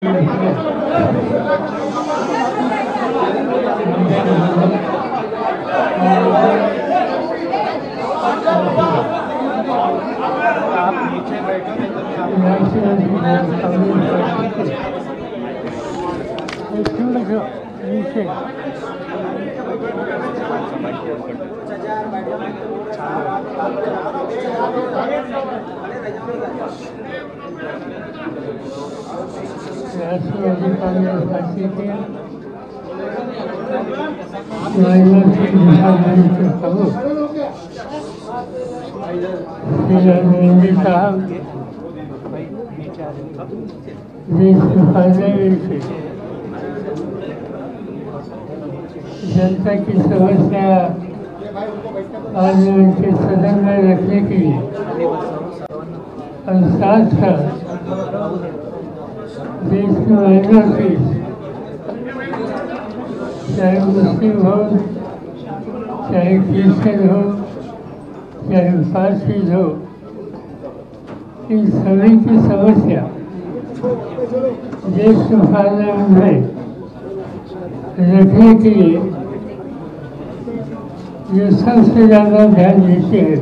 नीचे बैठो नीचे राष्ट्रीय अधिकारी फांसी के साहब देश के फायदे से जनता की समस्या पार्लियामेंट के सदन में रखने के लिए और साथ साथ देश की माइनॉरिटी चाहे मुस्लिम हो, चाहे क्रिश्चियन हो, चाहे पारसी हो, इन सभी की समस्या देश के पार्लियामेंट में रखने के लिए जो सबसे ज़्यादा ध्यान देते हैं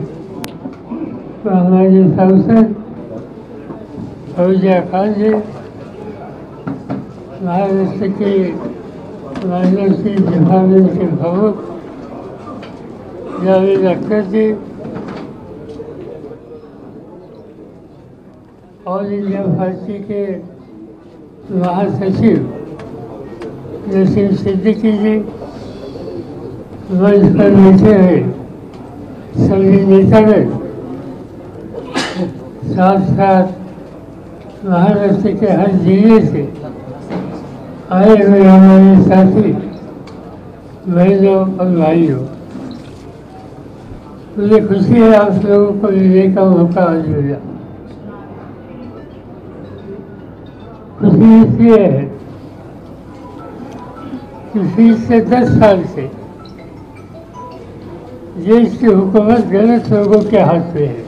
तो हमारे सांसद फौजिया खान जी, महाराष्ट्र के माइनॉरिटी डिपार्टमेंट के प्रमुख जावेद अख्तर जी, ऑल इंडिया पार्टी के महासचिव नसीम सिद्दीकी जी, मंच पर बैठे हुए सभी नेतागण, साथ साथ महाराष्ट्र के हर जिले से आए हुए हमारे साथी बहनों और भाइयों, मुझे खुशी है आप लोगों को मिलने का मौका आज मिला। खुशी इसलिए है कि पिछले 10 साल से देश की हुकूमत गलत लोगों के हाथ में है।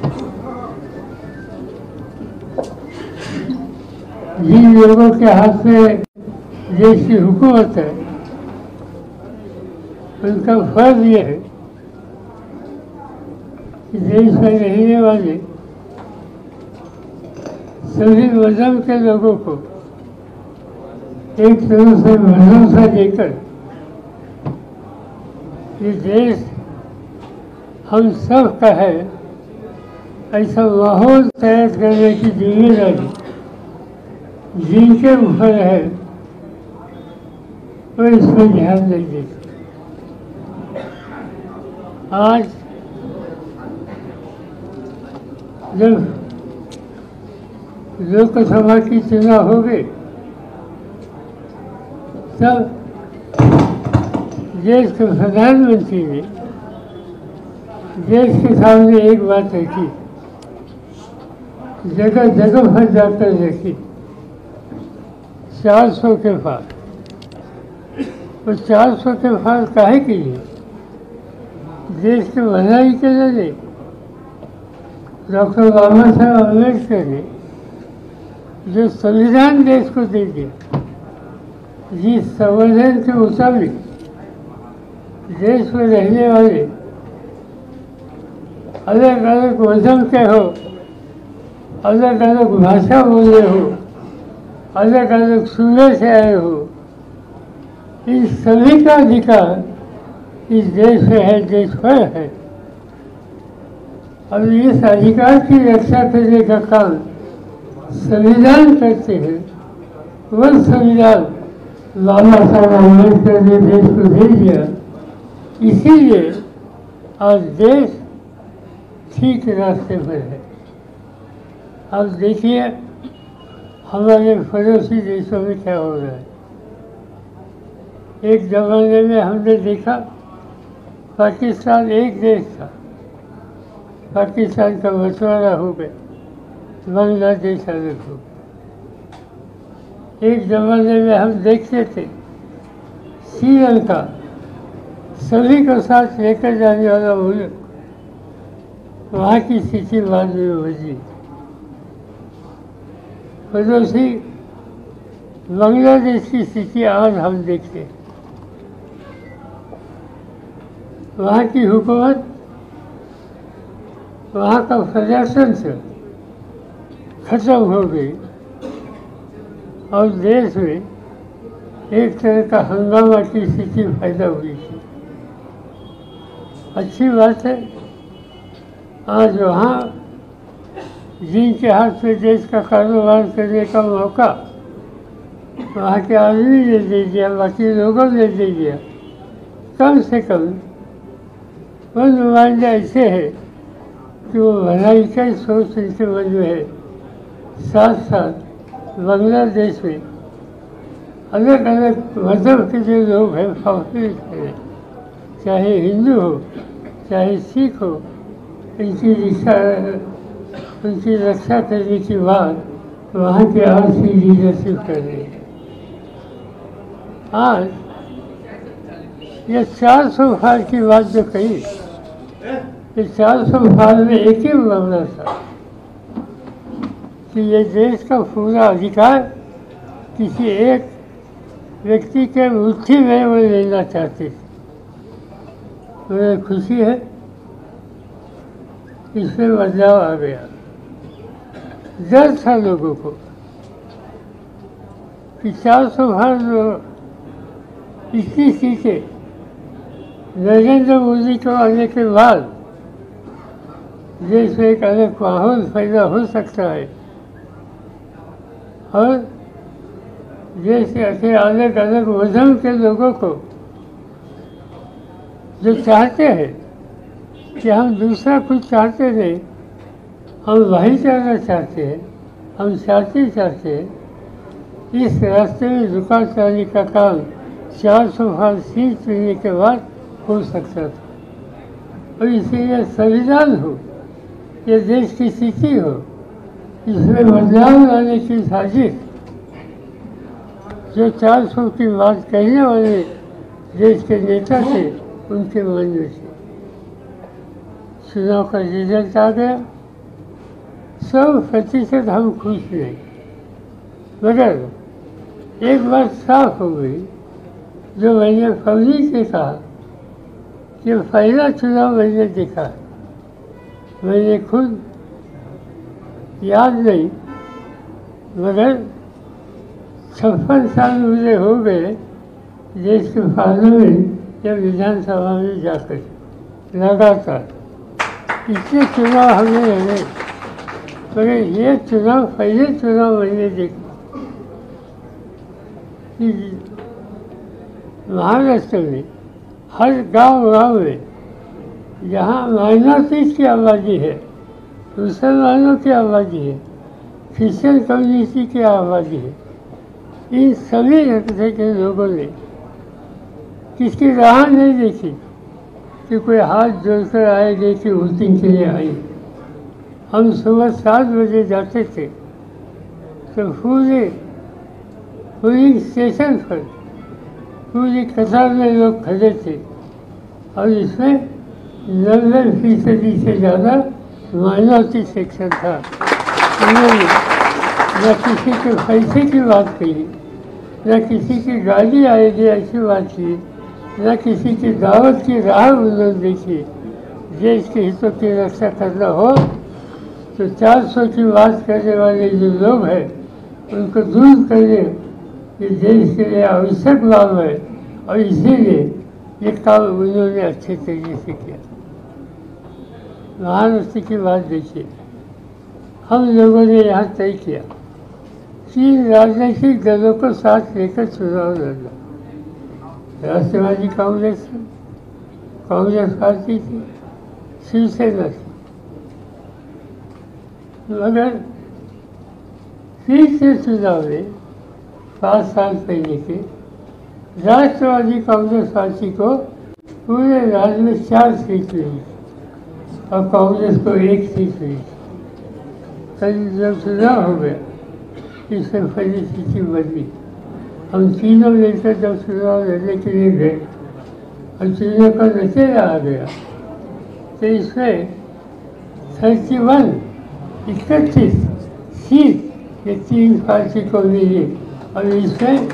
जिन लोगों के हाथ में देश की हुकूमत है उनका फर्ज ये है कि देश में रहने वाले सभी मजहब के लोगों को एक तरह से भरोसा देकर ये देश हम सब का है ऐसा माहौल तैयार करने की जिम्मेदारी जिनके ऊपर है वो इस पर ध्यान नहीं देते। आज जब लोकसभा की चुनाव हो गए तब देश के प्रधानमंत्री ने देश के सामने एक बात रखी, जगह जगह पर जाकर रखी, 400 के पास। वो 400 के पास काहे के लिए? देश की भलाई के लिए। डॉक्टर बाबा साहब अम्बेडकर ने जो संविधान देश को दे दिया, जिस संविधान के मुताबिक देश में रहने वाले अलग अलग मजहब के हो, अलग अलग भाषा बोले हो, अलग अलग सूबे से आए हो, इन सभी का अधिकार इस देश में है, देश पर है। अब इस अधिकार की रक्षा करने का काम संविधान करते हैं। वह संविधान बाबा साहब अम्बेडकर ने देश को दे दिया, इसीलिए आज देश ठीक रास्ते पर है। अब देखिए हमारे पड़ोसी देशों में क्या हो रहा है। एक जमाने में हमने देखा पाकिस्तान एक देश था, पाकिस्तान का बंटवारा हो गया, बांग्लादेश अलग हो गया। एक जमाने में हम देखते थे श्रीलंका सभी को साथ लेकर जाने वाला मुल्क, वहाँ की स्थिति बाद में बदली। पड़ोसी बांग्लादेश की स्थिति आज हम देखते हैं। वहाँ की हुकूमत, वहाँ का प्रशासन से खत्म हो गई और देश में एक तरह का हंगामा की स्थिति पैदा हुई थी। अच्छी बात है, आज वहाँ जिनके हाथ में देश का कारोबार करने का मौका वहाँ के आदमी ने दे दिया, बाकी लोगों ने दे दिया। कम से कम वो नुमाइंदे ऐसे हैं कि वो भलाई का सोच उनके मन में है। साथ साथ बांग्लादेश में अलग अलग मजहब के जो लोग हैं फौजी हैं, चाहे हिंदू हो चाहे सिख हो, उनकी रक्षा करने की बात वहाँ के आज की लीडरशिप कर रही है। आज ये 400 साल की बात जो कही, ये 400 साल में एक ही मामला था कि ये देश का पूरा अधिकार किसी एक व्यक्ति के मुट्ठी में वो लेना चाहते थे। मुझे खुशी है इसमें बदलाव आ गया। डर था लोगों को कि 400 साल इतनी सीटें नरेंद्र मोदी को आने के बाद देश में एक अलग माहौल पैदा हो सकता है और देश के अलग अलग मजहब के लोगों को जो चाहते हैं कि हम दूसरा कुछ चाहते नहीं, हम भाईचारा चाहते हैं, हम शांति चाहते हैं, इस रास्ते में रुका चलने का काम 400 साल सीट मिलने के बाद हो सकता था। और इसीलिए संविधान हो, ये देश की स्थिति हो, इसमें बदलाव लाने की साजिश जो 400 की बात कहने वाले देश के नेता थे उनके मन में थे। चुनाव का रिजल्ट आ गया, 100% हम खुश नहीं, मगर एक बात साफ हो गई जो मैंने फौजी से कहा कि पहला चुनाव मैंने देखा, मैंने खुद याद नहीं मगर 56 साल मुझे हो गए देश के पार्लियामेंट या विधानसभा में जाकर लगातार इतने चुनाव हमने लड़े, मगर ये चुनाव पहले चुनाव मैंने देखा कि महाराष्ट्र में हर गांव में जहाँ माइनॉरिटीज की आबादी है, मुसलमानों की आबादी है, क्रिश्चियन कम्युनिटी की आबादी है, इन सभी तरह के लोगों ने किसकी राह नहीं देखी कि कोई हाथ जोड़कर आएगी कि वोटिंग के लिए आई। हम सुबह 7 बजे जाते थे तो पूरी स्टेशन पर पूरी कतार में लोग खड़े थे और इसमें 90% से ज़्यादा माइनॉरिटी सेक्शन था। उन्होंने न किसी के पैसे की बात कही, न किसी की गाड़ी आएगी ऐसी बात की, न किसी की दावत की राह उन्होंने देखी। देश के हितों की रक्षा करना हो तो 400 की बात करने वाले जो लोग हैं उनको दूर करने ये देश के लिए आवश्यक लाभ है और इसीलिए ये काम उन्होंने अच्छे तरीके से किया। महाराष्ट्र की बात देखिए, हम लोगों ने यहाँ तय किया 3 राजनीतिक दलों को साथ लेकर चुनाव लड़ना। राष्ट्रवादी कांग्रेस पार्टी थी, शिवसेना थी, मगर फिर से चुनाव में 5 साल पहले के राष्ट्रवादी कांग्रेस पार्टी को पूरे राज्य में 4 सीट मिली और कांग्रेस को 1 सीट मिली। कल जब चुनाव हो गया इससे पहली स्थिति बदली। हम तीनों मिलकर जब चुनाव लड़ने के लिए गए और चुनाव का नतीजा आ गया तो इसमें 31 सीट ये 3 पार्टी को मिली और इसमें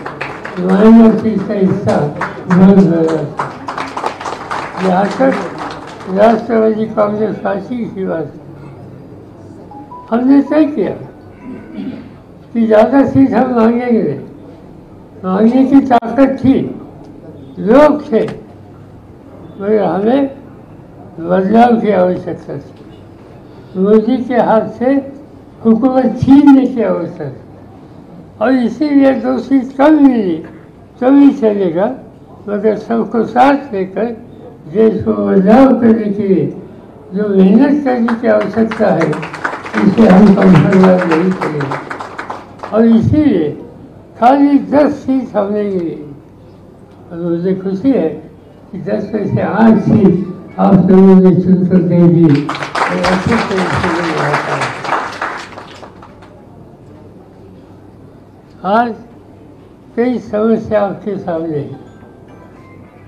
माइनॉरिटी का हिस्सा बहुत ज़्यादा था। यहाँ तक राष्ट्रवादी कांग्रेस पार्टी की बात हमने तय किया कि ज़्यादा सीट हम मांगेंगे नहीं, मांगने की ताकत थी, लोग थे, मगर हमें बदलाव की आवश्यकता थी। मोदी के हाथ से हुकूमत छीनने की आवश्यकता थी और इसीलिए 2 सीट कम मिली तो भी चलेगा, मगर सबको साथ लेकर देश को बदलाव करने के लिए जो मेहनत करने की आवश्यकता है इसे हम कम्प्रोमाइज नहीं करेंगे। और इसीलिए खाली 10 सीट हमने ली और मुझे खुशी है कि 10 में से 8 सीट आप लोगों ने चुनकर दे दी और अच्छे तरीके से आता है। आज कई समस्या आपके सामने है।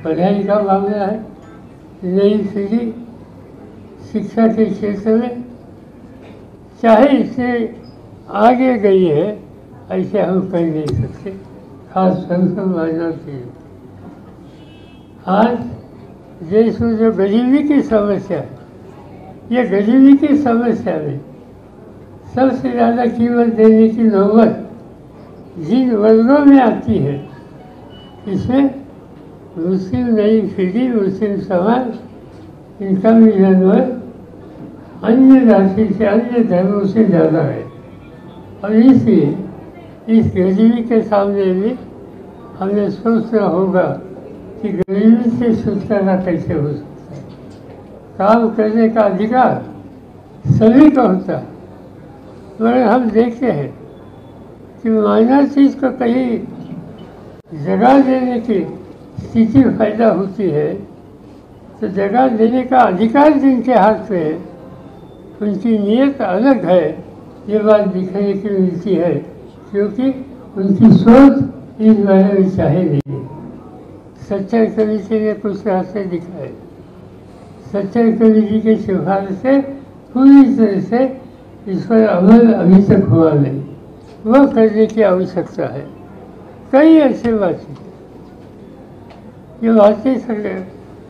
पढ़ाई का मामला है, नई पीढ़ी शिक्षा के क्षेत्र में चाहे इससे आगे गई है ऐसे हम कह नहीं सकते, खास संख्या माइनॉरिटी। आज देश में जो गरीबी की समस्या है, ये गरीबी की समस्या में सबसे ज़्यादा कीमत देने की नौबत जिन वर्गों में आती है, इसमें मुस्लिम नई पीढ़ी, मुस्लिम समाज, इनका भी जनवर अन्य राशि से, अन्य धर्मों से ज़्यादा है। और इसलिए इस गरीबी के सामने भी हमें सोचना होगा कि गरीबी से छुटकारा कैसे हो सकता है। काम करने का अधिकार सभी को होता है, मगर हम देखते हैं कि माइनॉरिटीज को कहीं जगह देने की स्थिति पैदा होती है तो जगह देने का अधिकार जिनके हाथ में है उनकी नीयत अलग है, ये बात दिखने की मिलती है, क्योंकि उनकी सोच इस बारे में चाहे नहीं। सच्चाई कमेटी ने कुछ रास्ते दिखाए, सच्चाई कमेटी की सिफारिश से पूरी तरह से इस पर अमल अभी तक हुआ नहीं, वह करने की आवश्यकता है। कई ऐसे बातें ये बातें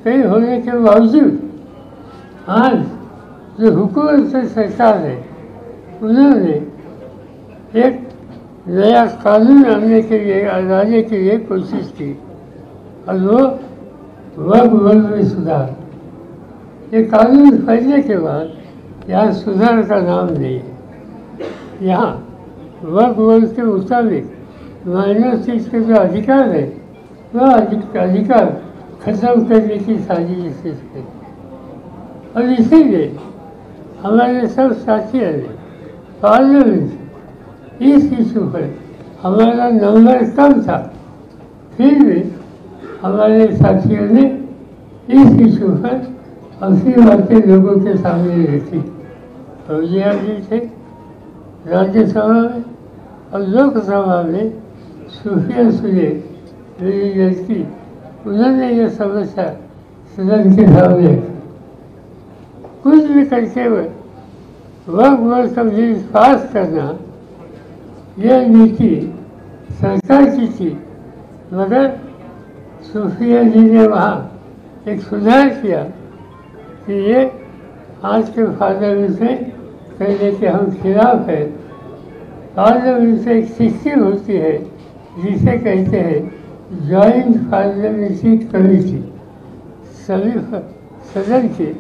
कई होने के बावजूद आज जो हुकूमत से सरकार है उन्होंने एक नया कानून लाने के लिए कोशिश की और वो वक्फ में सुधार। ये कानून फैलने के बाद यहाँ सुधार का नाम नहीं है। यहाँ वक्फ के मुताबिक माइनॉरिटीज के जो अधिकार है वह अधिकार खत्म करने की साजिश है। और इसीलिए हमारे सब साथियों ने पार्लियामेंट इस इशू पर, हमारा नंबर कम था फिर भी हमारे साथियों ने इस इशू पर अपनी बातें लोगों के सामने रखी। फौजिया जी थे राज्यसभा में और लोकसभा में सूफिया सुले मेरी लड़की, उन्होंने ये समस्या सदन के सामने रखी। कुछ भी करके हुए वक्फ का बिल पास करना यह नीति सरकार की थी, मगर सूफिया जी ने वहाँ एक सुधार किया कि ये आज के पार्लियामेंट में कहने के हम खिलाफ है। पार्लियामेंट से एक सिस्टम होती है जिसे कहते हैं जॉइंट पार्लियामेंट्री कमेटी, सभी सदन के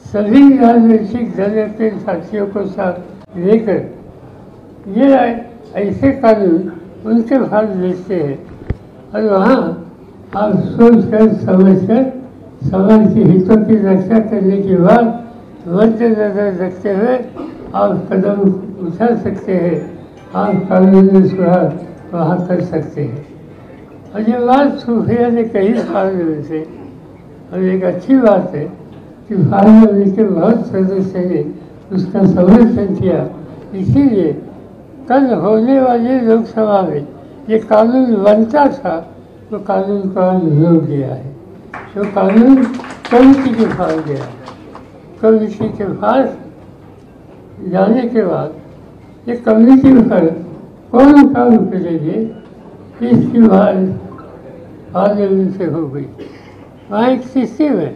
सभी राजनीतिक दल के साथियों को साथ लेकर ये ऐसे कानून उनके पास भेजते हैं और वहाँ आप सोचकर समझकर समाज के हितों की रक्षा करने के बाद मद्देनजर रखते हुए आप कदम उठा सकते हैं, आप कानून में सुधार वहाँ कर सकते हैं। और ये बात सूफिया ने कही पार्लियामेंट से, और एक अच्छी बात है कि पार्लियामेंट के बहुत सदस्य ने उसका समर्थन किया। इसीलिए कल होने वाली लोकसभा में ये कानून बनता था, तो कानून को आज रोक दिया है। तो कानून कमेटी के पास गया, कमेटी के पास जाने के बाद ये कमेटी पर कौन काम करेंगे इसकी बात आंदोलन से हो गई। वहाँ एक सिस्टम है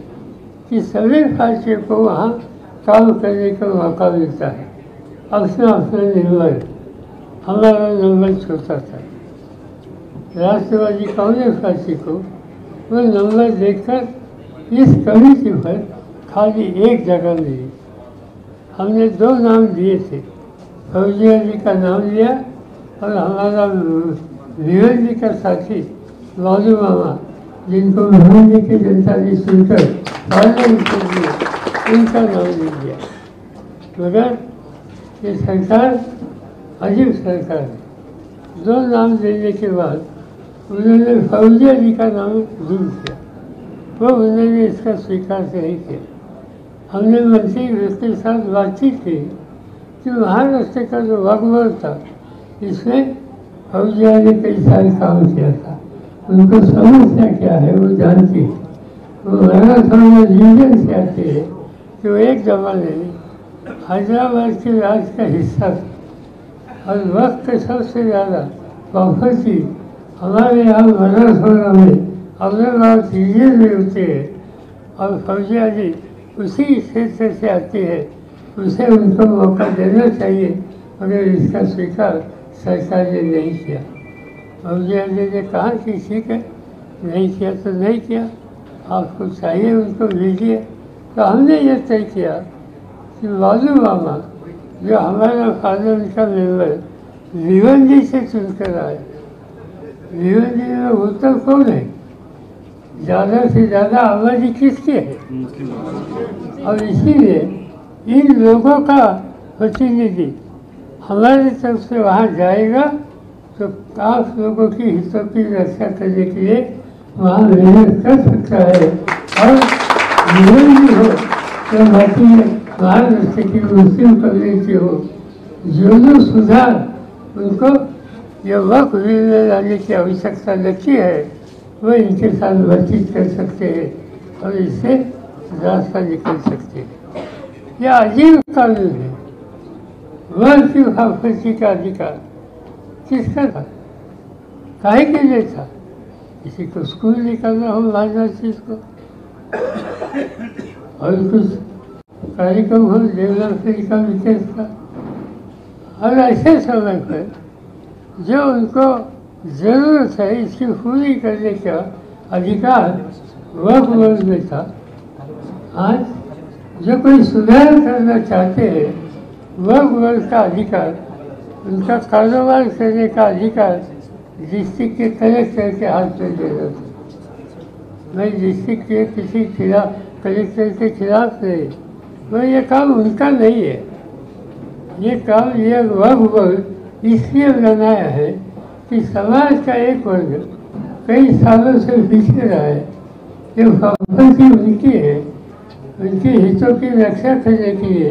कि सभी भारतीयों को वहाँ काम करने का मौका मिलता है। अपना अपना नंबर, हमारा नंबर छोटा था। राष्ट्रवादी कांग्रेस पार्टी को वो नंबर देखकर इस कमेटी पर खाली एक जगह मिली। हमने 2 नाम दिए थे, फौजी अली का नाम लिया और हमारा भिवंडी का साथी लालू मामा, जिनको भिवंडी की जनता ने सुनकर पार्लियामेंट कर दिया, उनका नाम ले दिया। मगर ये सरकार अजीब सरकार है। 2 नाम देने के बाद उन्होंने फौजी अली का नाम दूर किया, वो उन्होंने इसका स्वीकार नहीं किया। हमने मंत्री के साथ बातचीत की कि महाराष्ट्र का जो वक्फ था, इसमें फौजिया ने कई सारे काम किया था, उनको समस्या क्या है वो जानती है। वो मैराथन में रीजन से आती है कि वो एक ज़माने में हैदराबाद के राज का हिस्सा था और वक्त के सबसे ज़्यादा प्रॉपर्टी हमारे यहाँ मराठवाड़ा में औरंगाबाद रीजन में होती है और फौजिया जी उसी क्षेत्र से आती है, उसे उनको मौका देना चाहिए, मगर इसका स्वीकार सरकार ने नहीं किया। फौजिया जी ने कहा कि ठीक है, नहीं किया तो नहीं किया, आपको चाहिए उनको लीजिए। तो हमने ये तय किया कि लालू मामा जो हमारा पार्लियामेंट का मेंबर भिवंडी से चुनकर आए, भिवंडी में उत्तर कौन है, ज़्यादा से ज़्यादा आबादी किसकी है, और इसीलिए इन लोगों का प्रतिनिधि हमारी तरफ से वहाँ जाएगा तो आप लोगों की हितों की रक्षा करने के लिए वहाँ मेहनत कर सकता है। और भी हो तो बाकी महाराष्ट्र की मुस्लिम कम्युनिटी हो, जो सुधार उनको ये वक्त में लाने की आवश्यकता लगती है, वो इनके साथ बातचीत कर सकते हैं और इससे रास्ता निकल सकते हैं। यह अजीब कानून है। वह की वापसी का अधिकार किसका था, काहे के लिए था? किसी को स्कूल निकालना हो लाना चीज को, और कुछ कार्यक्रम हो डेवलपमेंट का विशेष था, और ऐसे समय पर जो उनको जरूरत है इसकी पूरी करने का अधिकार वक्त वर्ग में था। आज जो कोई सुधार करना चाहते हैं, वक्त वर्ग का अधिकार, उनका कारोबार करने का अधिकार डिस्ट्रिक्ट के कलेक्टर के हाथ में दे रहा था। मैं डिस्ट्रिक्ट के किसी खिलाफ कलेक्टर के खिलाफ नहीं, वो ये काम उनका नहीं है। ये काम ये वर्ग इसलिए बनाया है कि समाज का एक वर्ग कई सालों से पिछड़ रहा है। ये प्रॉपर्टी उनकी है, उनके हितों की रक्षा करने के लिए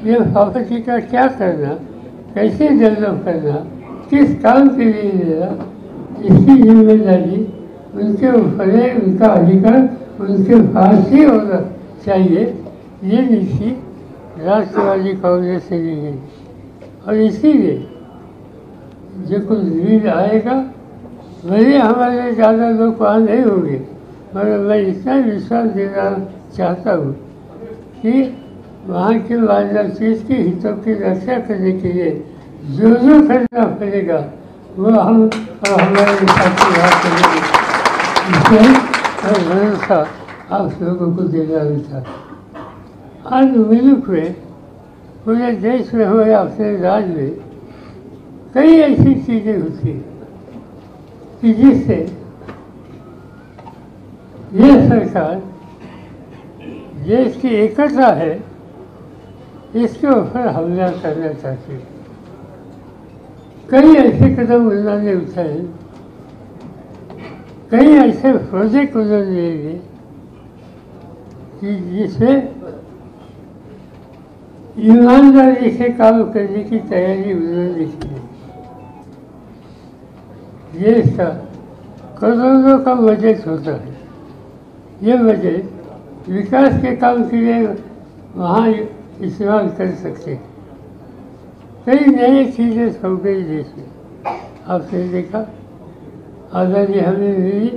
ये प्रॉपर्टी का क्या करना, कैसे डेवलप करना, किस काम के लिए लेना, इसकी जिम्मेदारी उनके ऊपर है। उनका अधिकार उनके पास ही होना चाहिए। ये नीति राष्ट्रवादी कांग्रेस से ली गई और इसीलिए जो कुछ बिल आएगा, भले हमारे ज़्यादा लोग वहाँ नहीं होंगे, मगर मैं इतना विश्वास देना चाहता हूँ कि वहाँ की चीज़ की हितों की रक्षा करने के लिए जो करना पड़ेगा वो हम और हमारे साथी वहाँ करेंगे। इसलिए मैं भरोसा आप लोगों को देना भी चाहता। आज मुल्क में, पूरे देश में हो या अपने राज्य में कई ऐसी चीज़ें होती हैं कि जिससे ये सरकार देश की एकता है इसके ऊपर हमला करना चाहती है। कई ऐसे कदम उन्होंने उठाए, कई ऐसे प्रोजेक्ट उन्होंने लिए कि जिसमें ईमानदारी से काम करने की तैयारी उन्होंने की। देश का करोड़ों का बजट होता है, ये बजट विकास के काम के लिए वहाँ इस्तेमाल कर सकते हैं। कई नई चीज़ें हो गई देश में। आपने देखा आज़ादी हमें मिली।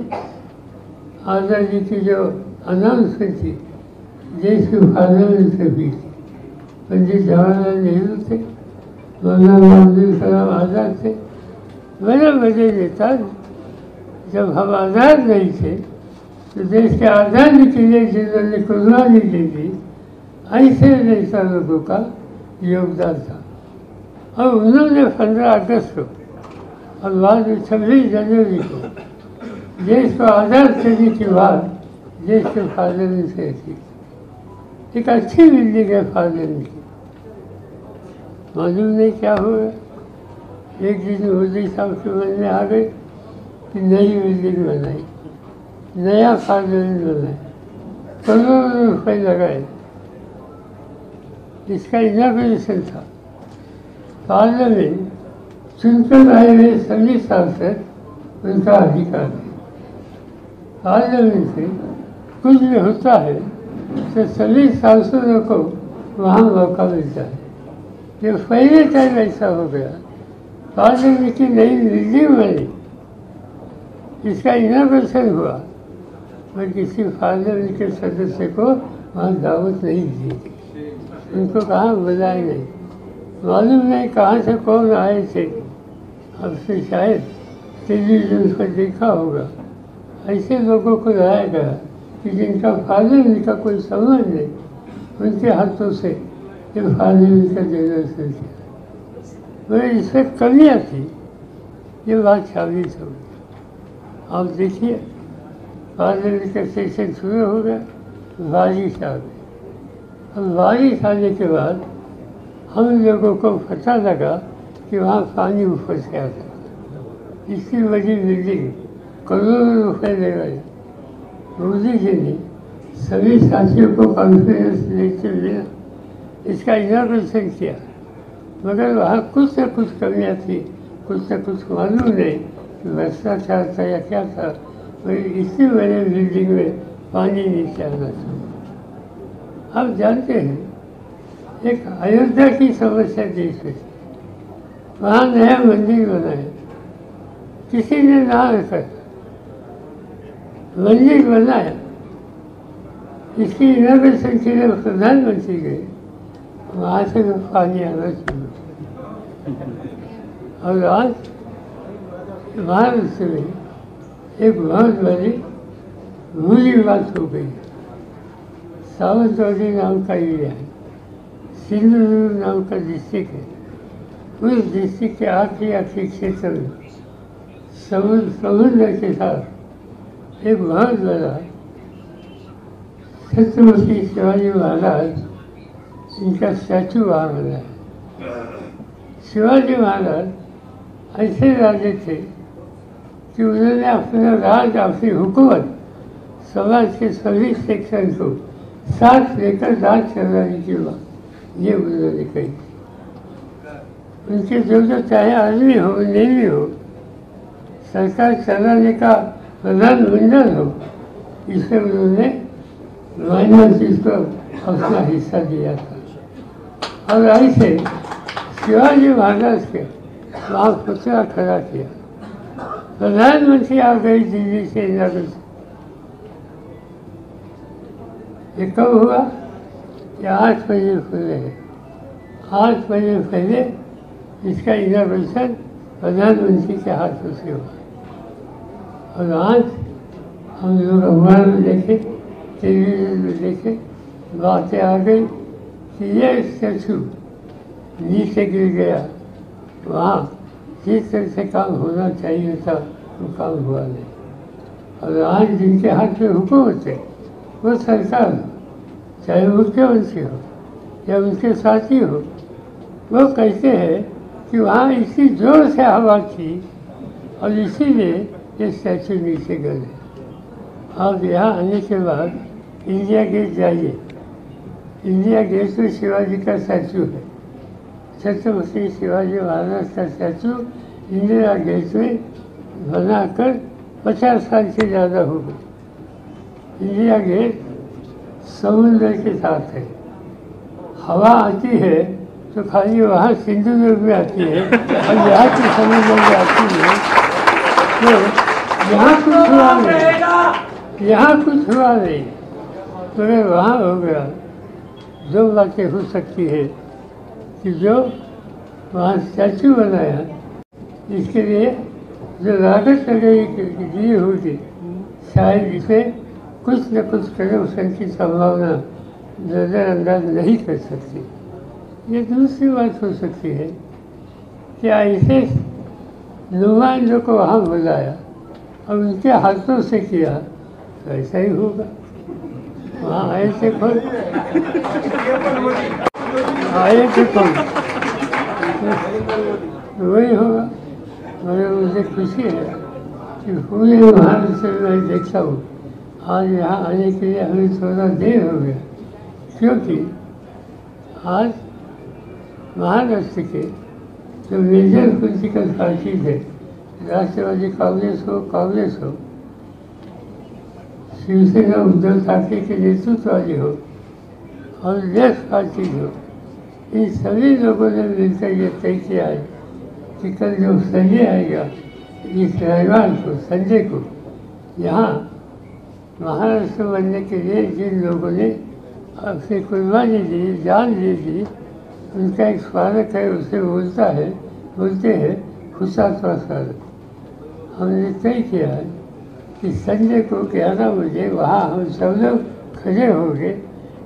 आज़ादी की जो अनाउंसमेंट थी देश के पार्लियामेंट से हुई थी। पंडित जवाहरलाल नेहरू थे, मौलाना अब्दुल कलाम आज़ाद थे, बड़े बड़े नेता। जब हम आज़ाद नहीं थे तो देश के आज़ादी के लिए जिन्होंने कुर्बानी दे दी, ऐसे नेता लोगों का योगदान था। और उन्होंने 15 अगस्त को और बाद में 26 जनवरी को देश को आज़ाद करने के बाद देश के पार्लियामेंट से थी। एक अच्छी बिल्डिंग है पार्लियामेंट की। मालूम नहीं क्या हुआ, एक दिन मोदी साहब के मन में आ गए कि नई बिल्डिंग बनाई, नया पार्लियामेंट बनाए, करोड़ों रुपये लगाए। इसका इनॉग्रेशन था। पार्लियामेंट चुनकर आए हुए सभी सांसद उनका अधिकार है। पार्लियामेंट से कुछ भी होता है तो सभी सांसदों को वहाँ मौका मिलता है। ये पहले टाइम ऐसा हो गया, पार्लियामेंट की नई बिल्डिंग बनी, इसका इनॉग्रेशन हुआ, और किसी पार्लियामेंट के सदस्य को वहाँ दावत नहीं दी गई। उनको कहाँ बुलाए नहीं, मालूम नहीं कहाँ से कौन आए थे। आपसे शायद टेलीविजन पर देखा होगा, ऐसे लोगों को लाया गया कि जिनका पार्लियामेंट का कोई संबंध नहीं, उनके हाथों से ये पार्लियामेंट का जनरेशन किया। मगर इसमें कमियाँ थी, ये बात साबित हो गई। आप देखिए, पार्लियामेंट का सेशन शुरू हो गया, बारिश आ गई। अब बारिश आने के बाद हम लोगों को पता लगा कि वहाँ पानी ऊपर से आता है। इसकी बड़ी बिल्डिंग करोड़ों रुपये ले गए। मोदी जी ने सभी साथियों को कॉन्फ्रेंस लेते हुए इसका इनॉग्रेशन किया, मगर वहाँ कुछ न कुछ कमियाँ थी, कुछ न कुछ मालूम नहीं कि भ्रष्टाचार था या क्या था। इसी बड़े बिल्डिंग में पानी नीचे आना था। आप जानते हैं, एक अयोध्या की समस्या देश में, वहाँ नया मंदिर बनाया, किसी ने ना रखा, मंदिर बनाया, इसकी इनोवेशन के लिए प्रधानमंत्री गए, वहाँ से भी पानी आना शुरू। और आज भारत में एक बहुत बड़ी बुरी बात हो गई। सावंतवाड़ी नाम का एरिया है, सिंधुदुर्ग नाम का डिस्ट्रिक्ट है। उस डिस्ट्रिक्ट के आखिरी क्षेत्र में समुद्र के साथ एक बहुत बड़ा छत्रपति शिवाजी महाराज इनका स्टैचू वहाँ बना है। शिवाजी महाराज ऐसे राजे थे कि उन्होंने अपना राज, अपनी हुकूमत समाज के सभी सेक्शन को साथ लेकर राज चलाने की बात ये उन्होंने कही। उनके जो चाहे आदमी हो, नेवी हो, सरकार चलाने का प्रधानमंडल हो, इससे उन्होंने माइनॉरिटीज को अपना हिस्सा दिया था। और ऐसे शिवाजी महाराज के वहाँ पुतला खड़ा किया। प्रधानमंत्री आ गई दिल्ली से नगर से। ये कब हुआ? ये 8 बजे खुले हैं। 8 बजे पहले इसका इनोवेशन प्रधानमंत्री के हाथों से हुआ। और आज हम लोग अखबार में देखे, टेलीविजन में देखे, बातें आ गई कि ये स्टैचू नीचे गिर गया, वहाँ जिस तरह से काम होना चाहिए था वो काम हुआ नहीं। और आज जिनके हाथ में हुकूमत है वो सरकार हो, चाहे मुख्यमंत्री हो या उनके साथी हो, वो कहते हैं कि वहाँ इसी जोर से हवा थी और इसीलिए ये स्टैचू नीचे गिरे। आप यहाँ आने के बाद इंडिया गेट जाइए। इंडिया गेट में शिवाजी का स्टैचू है, छत्रपति शिवाजी महाराज का स्टैचू इंदिरा गेट में बनाकर 50 साल से ज़्यादा हो गए। इंडिया गेट समुद्र के साथ है, हवा आती है तो खाली वहाँ सिंधुदुर्ग में आती है और यहाँ की समुद्र में आती है। तो यहाँ कुछ हुआ नहीं, यहाँ कुछ हुआ नहीं, मगर वहाँ हो गया। दो बातें हो सकती है कि जो वहाँ स्टैचू बनाया इसके लिए जो लागत दी होगी, शायद इसे कुछ न कुछ करप्शन की संभावना नज़रअंदाज नहीं कर सकती। ये दूसरी बात हो सकती है कि ऐसे नुमाइंदों को वहाँ बुलाया और उनके हाथों से किया तो ऐसा ही होगा। वहाँ आए थे कौन, आए थे कौन, वही होगा। मगर मुझे खुशी है कि पूरे महाराष्ट्र से मैं देखता हूँ आज यहाँ आने के लिए हमें थोड़ा देर हो गया, क्योंकि आज महाराष्ट्र के जो मेजर पॉलिटिकल पार्टी थे, राष्ट्रवादी कांग्रेस हो, शिवसेना उद्धव ठाकरे के नेतृत्व वाली हो और लेफ्ट पार्टी हो, इन सभी लोगों ने मिलकर ये तय किया है कि कल जो संजय आएगा, इस रविवार को संजय को यहाँ महाराष्ट्र बनने के लिए जिन लोगों ने अपनी कुर्बानी दी, जान दे दी, उनका एक स्मारक है, उसे बोलते हैं हुतात्मा स्मारक। हमने तय किया है कि संजय को 11 बजे वहाँ हम सब लोग खड़े होंगे,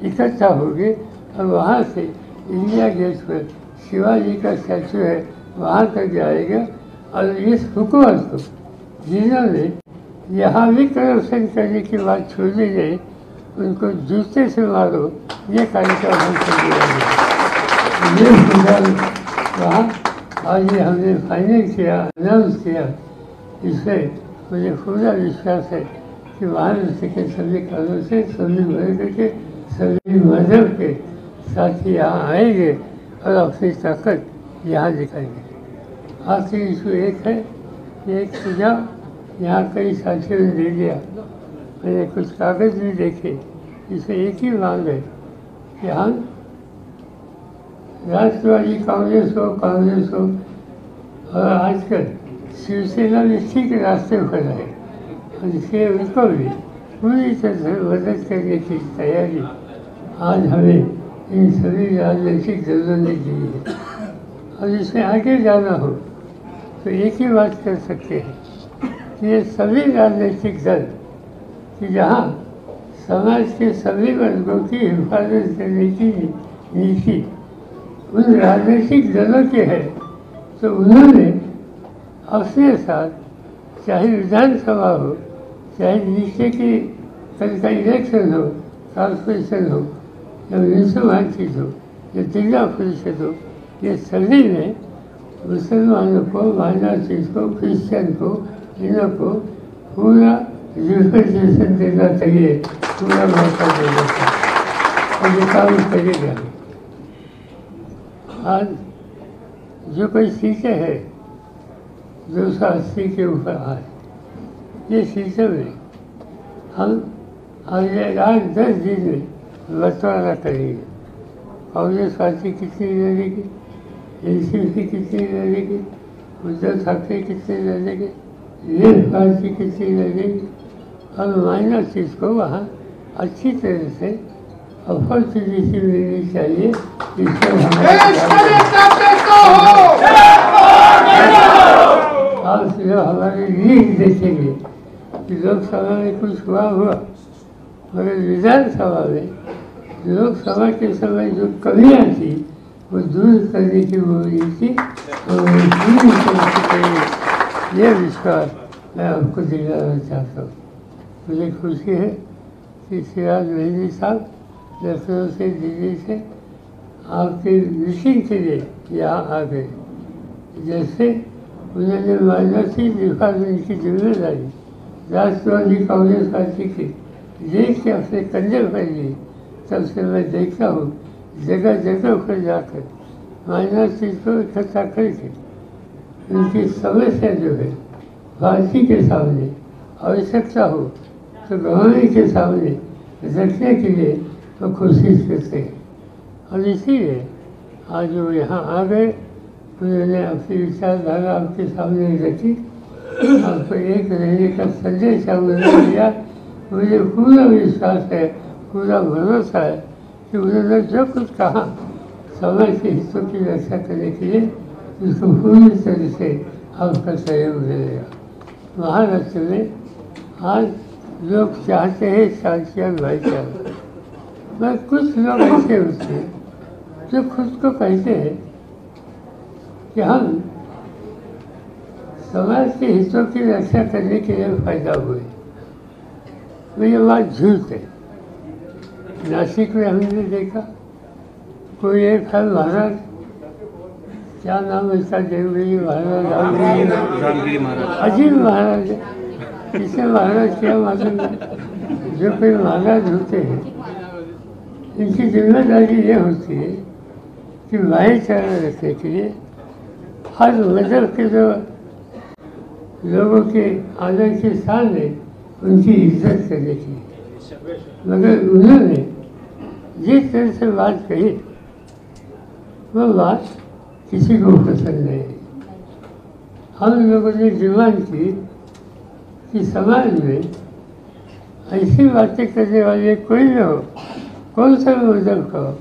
इकट्ठा होंगे और वहाँ से इंडिया गेट पर शिवाजी का स्टैचू है वहाँ तक जाएगा और इस हुकूमत को जिन्होंने यहाँ भी करप्शन करने की बात छोड़ी नहीं, उनको जूते से मारो, ये कार्यक्रम हम कर दिया। ये सुधार वहाँ आज ये हमने फाइनल किया, अनाउंस किया। इससे मुझे पूरा विश्वास है कि महाराष्ट्र के सभी कानों से सभी वर्ग के सभी मजहब के साथी यहाँ आएंगे और अपनी ताकत यहाँ दिखाएंगे। आखिरी इशू एक है, एक सुझाव यहाँ कई साथियों ने दे दिया, मैंने कुछ कागज भी देखे। इसे एक ही मांग है कि हम राष्ट्रवादी कांग्रेस हो और आजकल शिवसेना भी ठीक रास्ते पर है और इसलिए उनको भी पूरी तरह से मदद करने की तैयारी आज हमें इन सभी राजनीतिक दलों ने की है। और इसमें आगे जाना हो तो एक ही बात कर सकते हैं कि ये सभी राजनीतिक दल कि जहाँ समाज के सभी वर्गों की हिफाजत करने की नीति उन राजनीतिक दलों के है, तो उन्होंने अपने साथ चाहे विधानसभा हो, चाहे नीचे की कल का इलेक्शन हो, कॉर्पोरेशन हो या म्यूनसिपालिटीज हो या जिला परिषद हो, ये सभी में मुसलमानों को, माइनॉरिटीज को, क्रिश्चियन को, इनों को पूरा रिप्रेजेंटेशन देना चाहिए, पूरा मौका देना चाहिए और ये काम करेगा। आज जो कोई सीटें हैं 280 के ऊपर आज ये सीटों में हम अगले 8-10 दिन में बंटवारा करेंगे। कांग्रेस पार्टी कितनी लड़ेगी, एनसीपी कितनी लड़ेगी, उद्धव ठाकरे कितने लड़ेंगे, लेफ्ट पार्टी कितनी लड़ेगी और माइनॉरिटीज को वहाँ अच्छी तरह से अपॉर्चुनिटी मिलनी चाहिए। इसमें आप जो हमारी लीड देखेंगे कि लोकसभा में कुछ हुआ मगर विधानसभा में लोकसभा के समय जो कमियाँ थी वो दूर करने की वो नीति और पूरी तरह से करेंगे, ये विश्वास मैं आपको दिलाना चाहता हूँ। मुझे खुशी है कि सिराज मेहंदी साहब लखनऊ से, दिल्ली से आपके मीटिंग के लिए यहाँ आ गए। जैसे उन्होंने माइनॉरिटी डिपार्टमेंट की जिम्मेदारी राष्ट्रवादी कांग्रेस पार्टी की देश के अपने कंधे पर ली, तब से मैं देखता हूँ जगह जगह पर जाकर माइनॉरिटी को इकट्ठा करके उनकी समस्या जो है पार्टी के सामने आवश्यकता हो तो गवर्नमेंट के सामने रखने के लिए तो कोशिश करते हैं। और इसीलिए आज वो यहाँ आ गए, उन्होंने अपनी विचारधारा आपके सामने रखी आपको एक रहने का संदेश हमने दिया। मुझे पूरा विश्वास है, पूरा भरोसा है कि उन्होंने जो कुछ कहा समाज के हितों की रक्षा करने के लिए उसको पूरी तरह से आपका सहयोग मिलेगा। महाराष्ट्र में आज लोग चाहते हैं शांति और भाईचारा, मगर कुछ लोग ऐसे होते हैं जो खुद को कहते हैं कि हम समाज के हितों की रक्षा करने के लिए पैदा हुए। तो ये बात झूठ है। नासिक में हमने देखा कोई एक है महाराज, क्या नाम इसका, देवगिरी महाराज, रामगिरी महाराज, अजीब महाराज है। इसे महाराज क्या मालूम है? जो कोई महाराज होते हैं इनकी जिम्मेदारी ये होती है कि भाईचारा रखने के लिए हर मजहब के जो लोगों के आदर के सामने उनकी इज्जत करने की। मगर उन्होंने जिस तरह से बात कही वो बात किसी को पसंद नहीं। हम लोगों ने डिमांड की कि समाज में ऐसी बातें करने वाले कोई न हो, कौन सा मजहब का हो,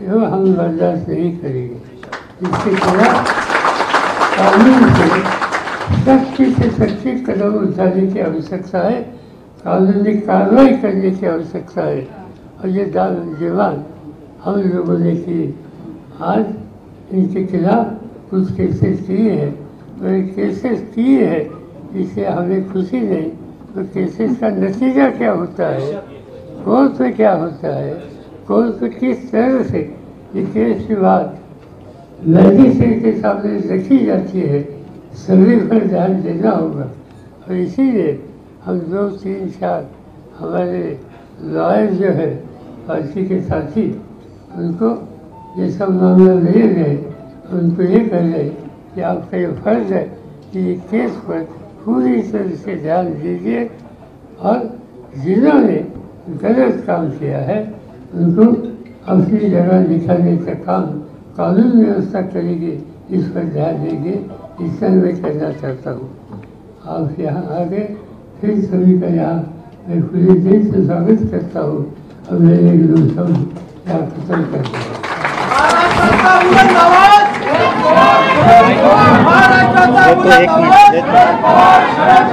वो हम बर्दाश्त नहीं करेंगे। इसके खिलाफ कानून से सख्ती कदम उठाने की आवश्यकता है, कानूनी कार्रवाई करने की आवश्यकता है। और ये डिमांड हम लोगों ने की। आज इनके खिलाफ कुछ केसेस किए हैं, और केसेस किए हैं इससे हमें खुशी नहीं, तो केसेस का नतीजा क्या होता है, कोर्ट में क्या होता है, कोर्ट में किस तरह से ये केस की बात मैजिस्ट्रेट के सामने रखी जाती है, सभी पर ध्यान देना होगा। और इसीलिए हम 2, 3, 4 हमारे लॉयर जो है पार्टी के साथी, उनको ये सब मामला दिए गए, उनको ये कह रहे कि आपका ये फर्ज है कि ये केस पर पूरी तरह से ध्यान दीजिए, और जिन्होंने गलत काम किया है उनको अपनी जगह दिखाने का काम कानून व्यवस्था करेगी, इस पर ध्यान देंगे। इसका मैं कहना चाहता हूँ। आप यहाँ आगे फिर सभी का यहाँ मैं पूरे दिल से स्वागत करता हूँ, और मेरे गुरु सब यहाँ खत्म करता हूँ। एक मिनट